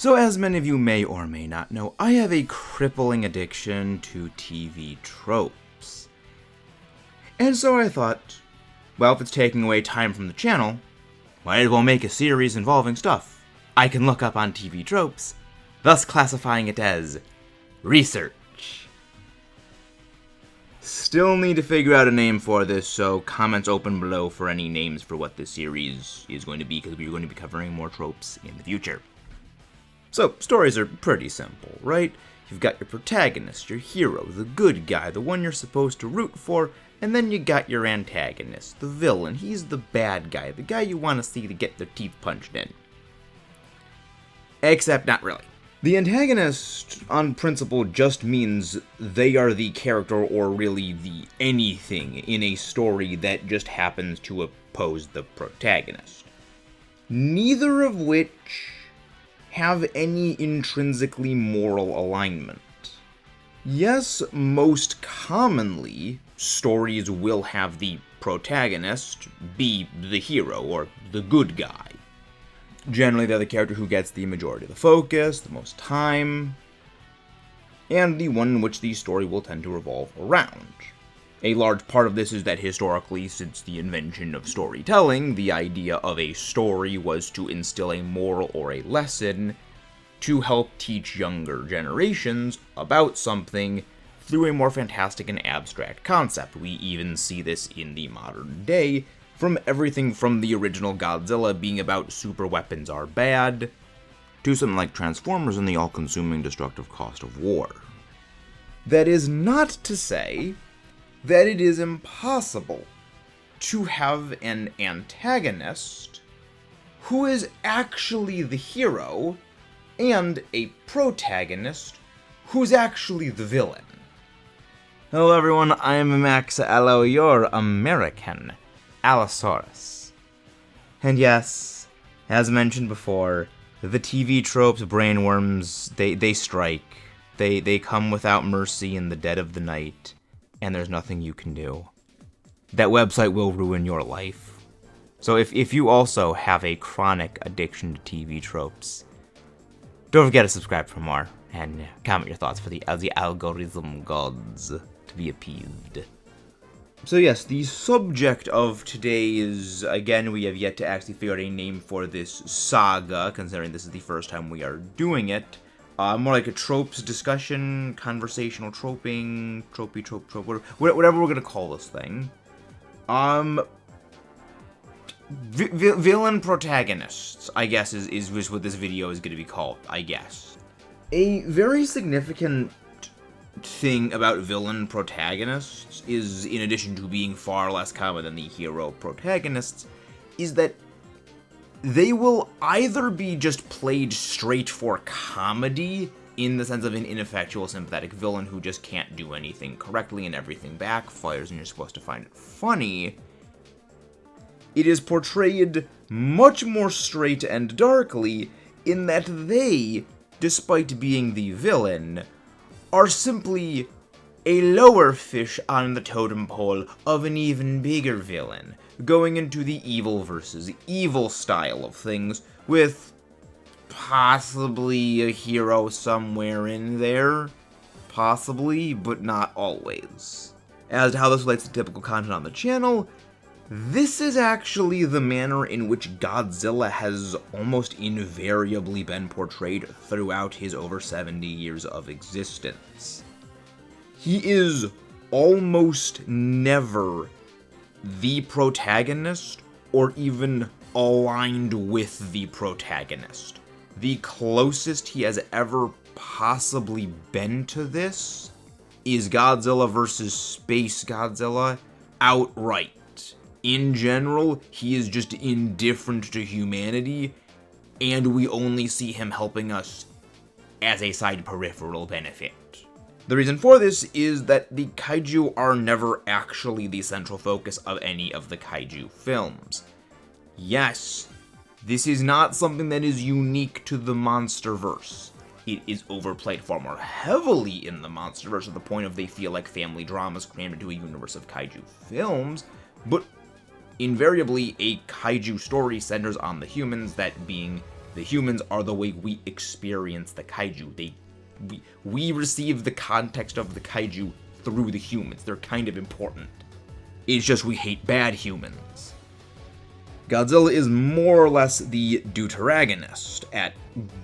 So as many of you may or may not know, I have a crippling addiction to TV tropes. And so I thought, well, if it's taking away time from the channel, might as well make a series involving stuff I can look up on TV tropes, thus classifying it as research. Still need to figure out a name for this, so comments open below for any names for what this series is going to be, because we're going to be covering more tropes in the future. So, stories are pretty simple, right? You've got your protagonist, your hero, the good guy, the one you're supposed to root for, and then you got your antagonist, the villain. He's the bad guy, the guy you want to see to get their teeth punched in. Except not really. The antagonist, on principle, just means they are the character or really the anything in a story that just happens to oppose the protagonist. Neither of which have any intrinsically moral alignment. Yes, most commonly, stories will have the protagonist be the hero or the good guy. Generally, they're the character who gets the majority of the focus, the most time, and the one in which the story will tend to revolve around. A large part of this is that historically, since the invention of storytelling, the idea of a story was to instill a moral or a lesson to help teach younger generations about something through a more fantastic and abstract concept. We even see this in the modern day, from everything from the original Godzilla being about super weapons are bad, to something like Transformers and the all-consuming destructive cost of war. That is not to say that it is impossible to have an antagonist who is actually the hero and a protagonist who's actually the villain. Hello everyone, I'm Maxis. Hello, you're American. Allosaurus. And yes, as mentioned before, the TV tropes brainworms, they strike. They come without mercy in the dead of the night, and there's nothing you can do. That website will ruin your life. So if you also have a chronic addiction to TV tropes, don't forget to subscribe for more, and comment your thoughts for the algorithm gods to be appeased. So yes, the subject of today is, again, we have yet to actually figure out a name for this saga, considering this is the first time we are doing it. More like a tropes discussion, conversational troping, trope, whatever we're gonna call this thing. Villain protagonists, I guess, is what this video is gonna be called, I guess. A very significant thing about villain protagonists is, in addition to being far less common than the hero protagonists, is that they will either be just played straight for comedy, in the sense of an ineffectual, sympathetic villain who just can't do anything correctly and everything backfires and you're supposed to find it funny. It is portrayed much more straight and darkly in that they, despite being the villain, are simply a lower fish on the totem pole of an even bigger villain, going into the evil versus evil style of things, with possibly a hero somewhere in there. Possibly, but not always. As to how this relates to typical content on the channel, this is actually the manner in which Godzilla has almost invariably been portrayed throughout his over 70 years of existence. He is almost never the protagonist or even aligned with the protagonist. The closest he has ever possibly been to this is Godzilla vs. Space Godzilla outright. In general, he is just indifferent to humanity, and we only see him helping us as a side peripheral benefit. The reason for this is that the kaiju are never actually the central focus of any of the kaiju films. Yes, this is not something that is unique to the MonsterVerse. It is overplayed far more heavily in the MonsterVerse, to the point of they feel like family dramas crammed into a universe of kaiju films, but invariably a kaiju story centers on the humans, that being The humans are the way we experience the kaiju. We receive the context of the kaiju through the humans. They're kind of important. It's just we hate bad humans. Godzilla is more or less the deuteragonist at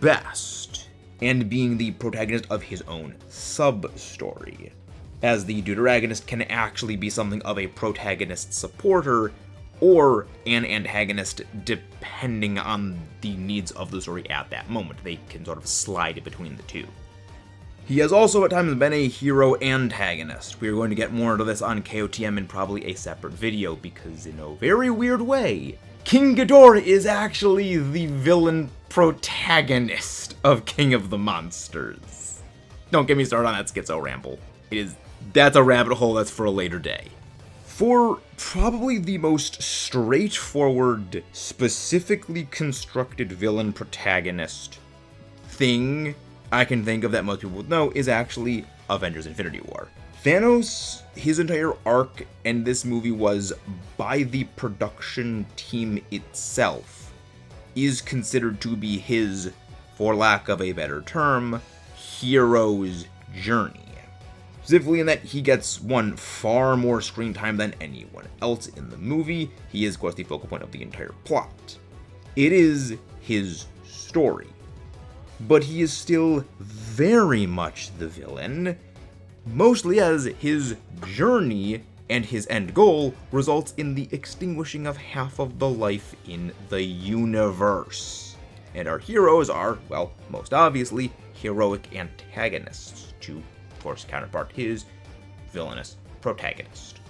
best, and being the protagonist of his own sub-story, as the deuteragonist can actually be something of a protagonist supporter or an antagonist depending on the needs of the story at that moment. They can sort of slide between the two. He has also at times been a hero antagonist. We are going to get more into this on KOTM in probably a separate video, because in a very weird way, King Ghidorah is actually the villain protagonist of King of the Monsters. Don't get me started on that schizo ramble. That's a rabbit hole that's for a later day. For probably the most straightforward, specifically constructed villain protagonist thing I can think of that most people would know is actually Avengers Infinity War. Thanos, his entire arc in this movie was, by the production team itself, is considered to be his, for lack of a better term, hero's journey. Specifically in that he gets one far more screen time than anyone else in the movie. He is, of course, the focal point of the entire plot. It is his story. But he is still very much the villain, mostly as his journey and his end goal results in the extinguishing of half of the life in the universe. And our heroes are, well, most obviously, heroic antagonists to, of course, counterpart his villainous protagonist.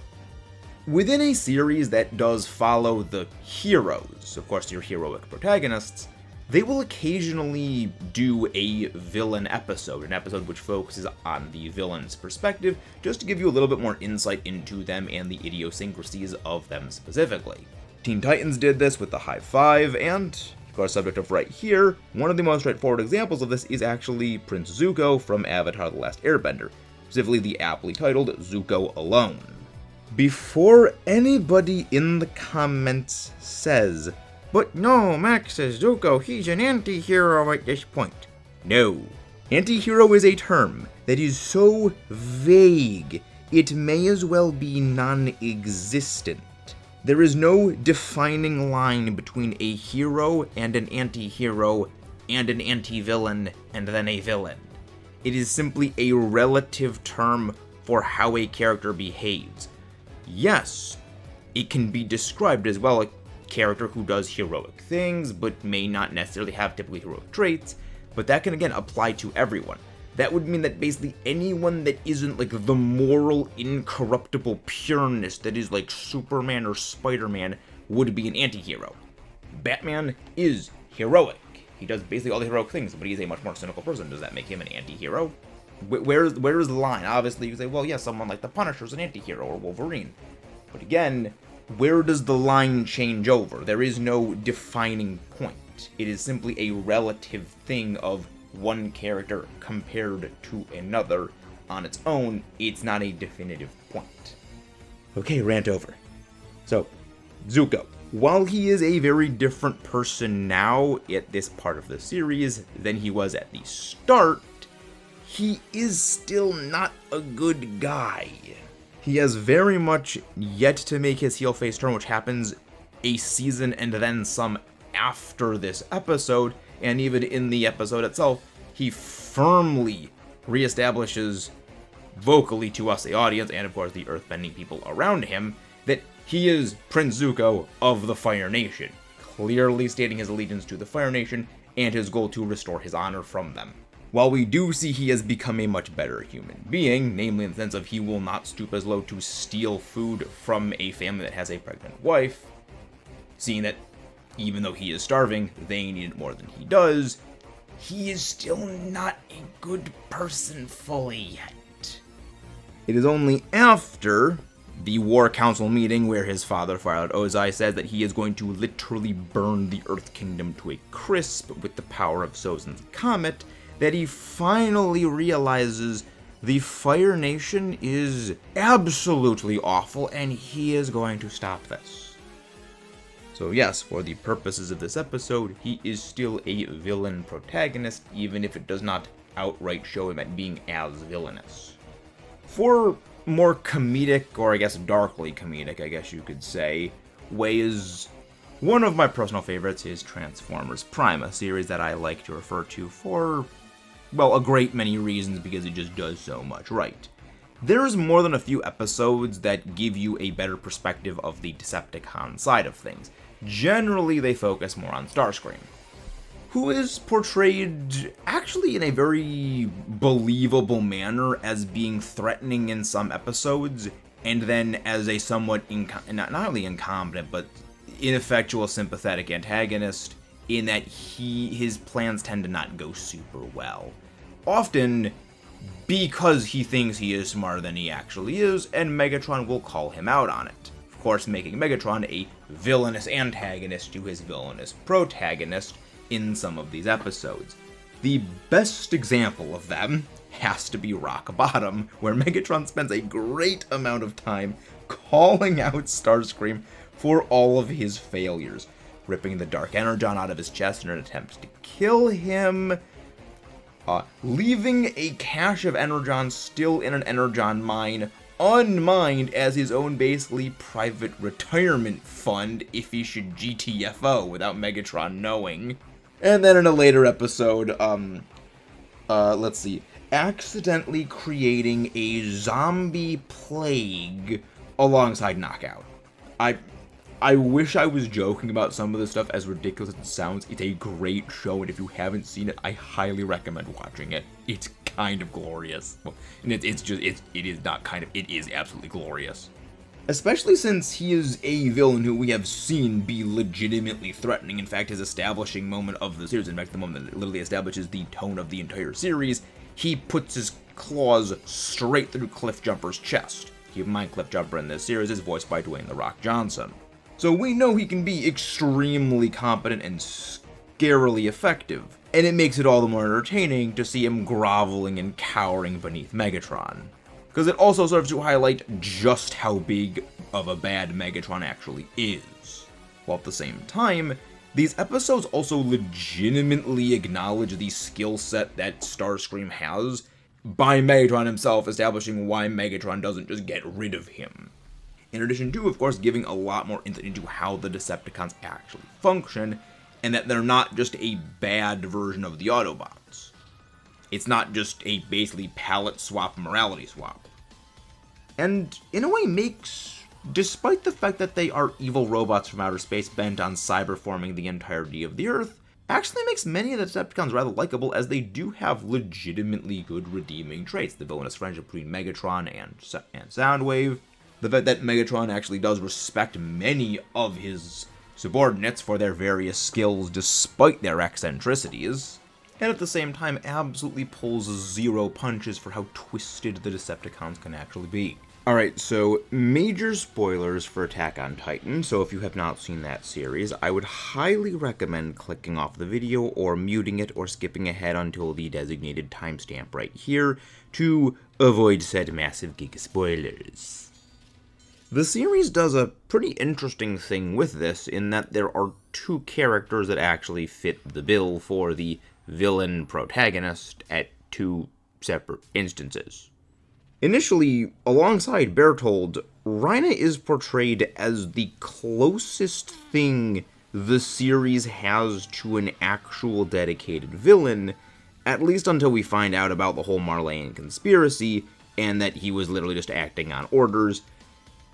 Within a series that does follow the heroes, of course, your heroic protagonists, they will occasionally do a villain episode, an episode which focuses on the villain's perspective, just to give you a little bit more insight into them and the idiosyncrasies of them specifically. Teen Titans did this with the High Five, and, of course, subject of right here, one of the most straightforward examples of this is actually Prince Zuko from Avatar: The Last Airbender, specifically the aptly titled Zuko Alone. Before anybody in the comments says, "But no, Maxis, Zuko, he's an anti-hero at this point." No. Anti-hero is a term that is so vague, it may as well be non-existent. There is no defining line between a hero and an anti-hero and an anti-villain and then a villain. It is simply a relative term for how a character behaves. Yes, it can be described as, well, a character who does heroic things, but may not necessarily have typically heroic traits, but that can again apply to everyone. That would mean that basically anyone that isn't like the moral, incorruptible pureness that is like Superman or Spider-Man would be an anti-hero. Batman is heroic. He does basically all the heroic things, but he's a much more cynical person. Does that make him an anti-hero? Where is the line? Obviously, you say, well, yeah, someone like the Punisher is an anti-hero, or Wolverine. But again, where does the line change over? There is no defining point. It is simply a relative thing of one character compared to another on its own. It's not a definitive point. Okay, rant over. So, Zuko. While he is a very different person now at this part of the series than he was at the start, he is still not a good guy. He has very much yet to make his heel face turn, which happens a season and then some after this episode, and even in the episode itself, he firmly reestablishes vocally to us, the audience, and of course the earthbending people around him, that he is Prince Zuko of the Fire Nation, clearly stating his allegiance to the Fire Nation and his goal to restore his honor from them. While we do see he has become a much better human being, namely in the sense of he will not stoop as low to steal food from a family that has a pregnant wife, seeing that even though he is starving, they need it more than he does, he is still not a good person fully yet. It is only after the War Council meeting where his father, Fire Lord Ozai, says that he is going to literally burn the Earth Kingdom to a crisp with the power of Sozin's comet, that he finally realizes the Fire Nation is absolutely awful and he is going to stop this. So yes, for the purposes of this episode, he is still a villain protagonist, even if it does not outright show him at being as villainous. For more comedic, or I guess darkly comedic, I guess you could say, ways, one of my personal favorites is Transformers Prime, a series that I like to refer to for, well, a great many reasons because it just does so much right. There's more than a few episodes that give you a better perspective of the Decepticon side of things. Generally, they focus more on Starscream, who is portrayed actually in a very believable manner as being threatening in some episodes, and then as a somewhat, not only incompetent, but ineffectual sympathetic antagonist, in that his plans tend to not go super well. Often because he thinks he is smarter than he actually is, and Megatron will call him out on it. Of course, making Megatron a villainous antagonist to his villainous protagonist in some of these episodes. The best example of them has to be Rock Bottom, where Megatron spends a great amount of time calling out Starscream for all of his failures, ripping the Dark Energon out of his chest in an attempt to kill him, leaving a cache of Energon still in an Energon mine, unmined as his own basically private retirement fund if he should GTFO without Megatron knowing. And then in a later episode, let's see, accidentally creating a zombie plague alongside Knockout. I wish I was joking about some of this stuff, as ridiculous as it sounds. It's a great show, and if you haven't seen it, I highly recommend watching it. It's kind of glorious. Well, and it is absolutely glorious. Especially since he is a villain who we have seen be legitimately threatening. In fact, his establishing moment of the series, in fact, the moment that literally establishes the tone of the entire series, he puts his claws straight through Cliffjumper's chest. Keep in mind, Cliffjumper in this series is voiced by Dwayne "The Rock" Johnson. So we know he can be extremely competent and scarily effective, and it makes it all the more entertaining to see him groveling and cowering beneath Megatron. Because it also serves to highlight just how big of a bad Megatron actually is. While at the same time, these episodes also legitimately acknowledge the skill set that Starscream has by Megatron himself, establishing why Megatron doesn't just get rid of him. In addition to, of course, giving a lot more insight into how the Decepticons actually function, and that they're not just a bad version of the Autobots. It's not just a basically palette swap, morality swap. And in a way makes, despite the fact that they are evil robots from outer space bent on cyberforming the entirety of the Earth, actually makes many of the Decepticons rather likable, as they do have legitimately good redeeming traits. The villainous friendship between Megatron and Soundwave, the fact that Megatron actually does respect many of his subordinates for their various skills despite their eccentricities, and at the same time absolutely pulls zero punches for how twisted the Decepticons can actually be. Alright, so major spoilers for Attack on Titan, so if you have not seen that series, I would highly recommend clicking off the video or muting it or skipping ahead until the designated timestamp right here to avoid said massive giga spoilers. The series does a pretty interesting thing with this, in that there are two characters that actually fit the bill for the villain protagonist at two separate instances. Initially, alongside Bertold, Rhina is portrayed as the closest thing the series has to an actual dedicated villain, at least until we find out about the whole Marleyan conspiracy, and that he was literally just acting on orders,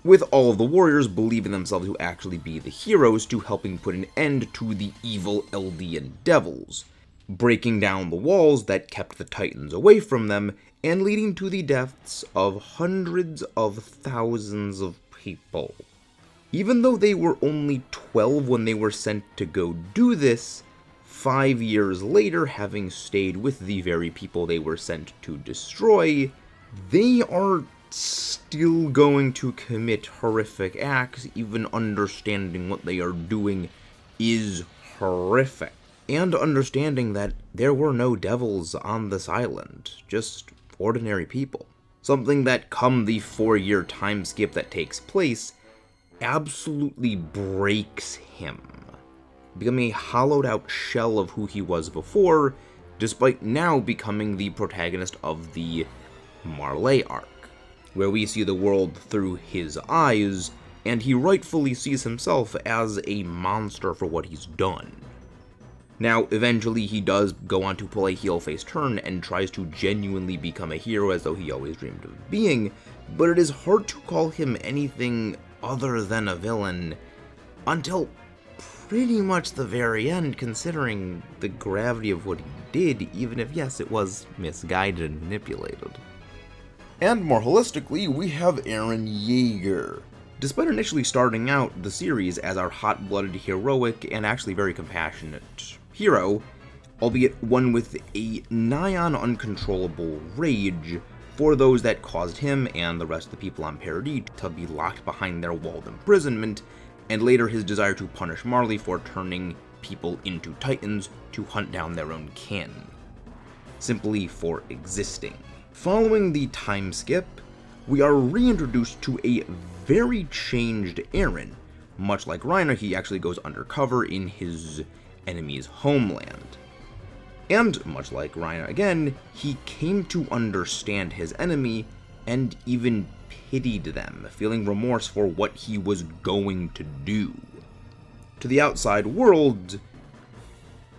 with all of the warriors believing themselves to actually be the heroes to helping put an end to the evil Eldian devils, breaking down the walls that kept the Titans away from them, and leading to the deaths of hundreds of thousands of people. Even though they were only 12 when they were sent to go do this, 5 years later, having stayed with the very people they were sent to destroy, they are still going to commit horrific acts, even understanding what they are doing is horrific. And understanding that there were no devils on this island, just ordinary people. Something that, come the 4-year time skip that takes place, absolutely breaks him, becoming a hollowed out shell of who he was before, despite now becoming the protagonist of the Marley arc, where we see the world through his eyes, and he rightfully sees himself as a monster for what he's done. Now, eventually he does go on to pull a heel-face turn and tries to genuinely become a hero as though he always dreamed of being, but it is hard to call him anything other than a villain until pretty much the very end, considering the gravity of what he did, even if, yes, it was misguided and manipulated. And more holistically, we have Eren Yeager. Despite initially starting out the series as our hot-blooded, heroic, and actually very compassionate hero, albeit one with a nigh-on uncontrollable rage for those that caused him and the rest of the people on Paradis to be locked behind their walled imprisonment, and later his desire to punish Marley for turning people into titans to hunt down their own kin, simply for existing. Following the time skip, we are reintroduced to a very changed Eren. Much like Reiner, he actually goes undercover in his enemy's homeland. And much like Reiner again, he came to understand his enemy and even pitied them, feeling remorse for what he was going to do. To the outside world,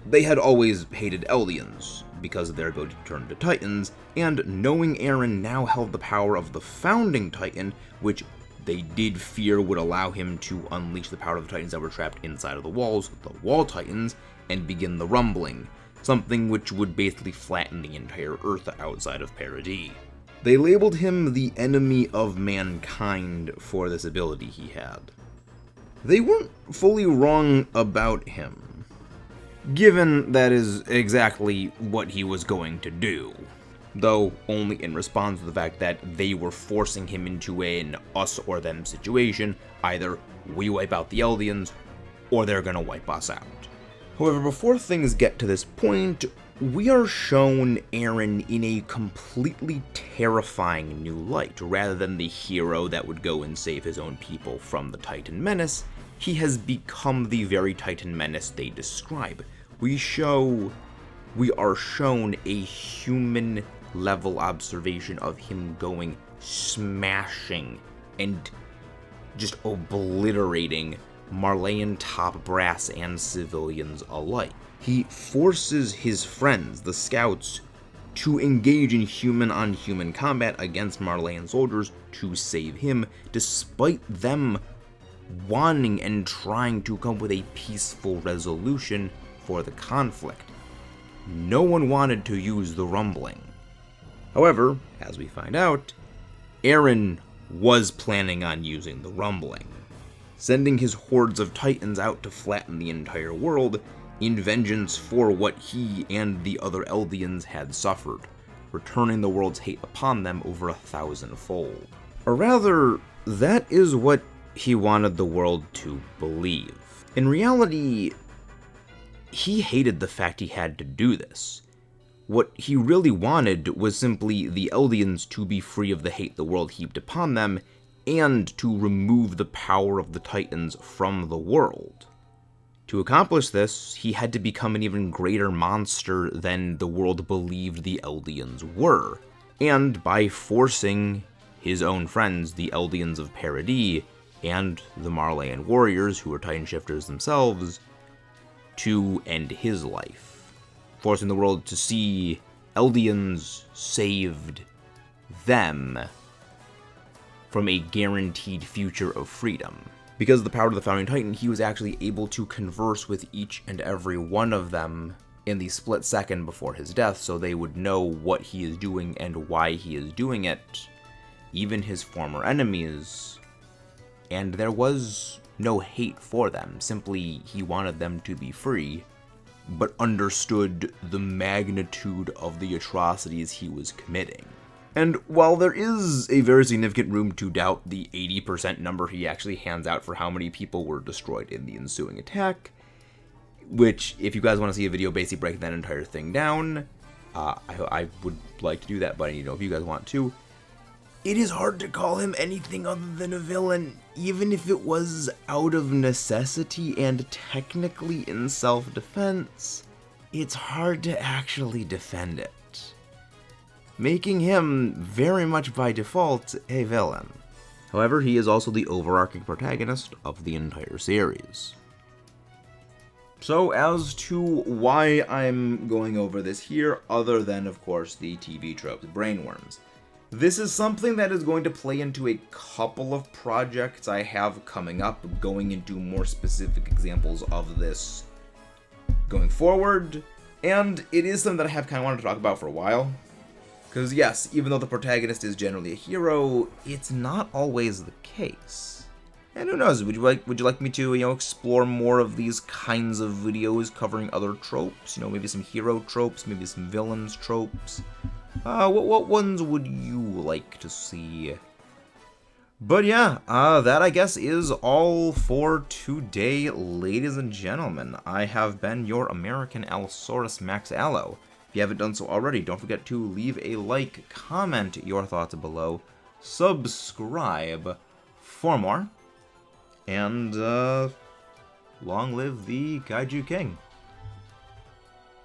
they had always hated Eldians because of their ability to turn into titans, and knowing Eren now held the power of the founding titan, which they did fear would allow him to unleash the power of the titans that were trapped inside of the walls, the wall titans, and begin the rumbling, something which would basically flatten the entire earth outside of Paradis. They labeled him the enemy of mankind for this ability he had. They weren't fully wrong about him, given that is exactly what he was going to do, though only in response to the fact that they were forcing him into an us or them situation. Either we wipe out the Eldians, or they're gonna wipe us out. However, before things get to this point, we are shown Eren in a completely terrifying new light. Rather than the hero that would go and save his own people from the Titan Menace, he has become the very Titan Menace they describe. We are shown a human level observation of him going smashing and just obliterating Marleyan top brass and civilians alike. He forces his friends, the scouts, to engage in human-on-human combat against Marleyan soldiers to save him, despite them wanting and trying to come with a peaceful resolution for the conflict. No one wanted to use the rumbling. However, as we find out, Eren was planning on using the rumbling, sending his hordes of titans out to flatten the entire world in vengeance for what he and the other Eldians had suffered, returning the world's hate upon them over 1,000-fold. Or rather, that is what he wanted the world to believe. In reality, he hated the fact he had to do this. What he really wanted was simply the Eldians to be free of the hate the world heaped upon them, and to remove the power of the Titans from the world. To accomplish this, he had to become an even greater monster than the world believed the Eldians were, and by forcing his own friends, the Eldians of Paradis, and the Marleyan warriors, who were Titan shifters themselves, to end his life, forcing the world to see Eldians saved them from a guaranteed future of freedom. Because of the power of the Founding Titan, he was actually able to converse with each and every one of them in the split second before his death, so they would know what he is doing and why he is doing it, even his former enemies. And there was no hate for them, simply he wanted them to be free, but understood the magnitude of the atrocities he was committing. And while there is a very significant room to doubt the 80% number he actually hands out for how many people were destroyed in the ensuing attack, which, if you guys want to see a video basically breaking that entire thing down, I would like to do that, but I need to know if you guys want to. it is hard to call him anything other than a villain, even if it was out of necessity and technically in self-defense. It's hard to actually defend it, making him very much by default a villain. However, he is also the overarching protagonist of the entire series. So as to why I'm going over this here, other than, of course, the TV tropes, brainworms. This is something that is going to play into a couple of projects I have coming up, going into more specific examples of this going forward, and it is something that I have kind of wanted to talk about for a while. Because yes, even though the protagonist is generally a hero, it's not always the case. And who knows, would you like me to, explore more of these kinds of videos covering other tropes? Maybe some hero tropes, maybe some villains tropes. What ones would you like to see? But yeah, that I guess is all for today, ladies and gentlemen. I have been your American Allosaurus Max Allo. If you haven't done so already, don't forget to leave a like, comment your thoughts below, subscribe for more, and long live the Kaiju King.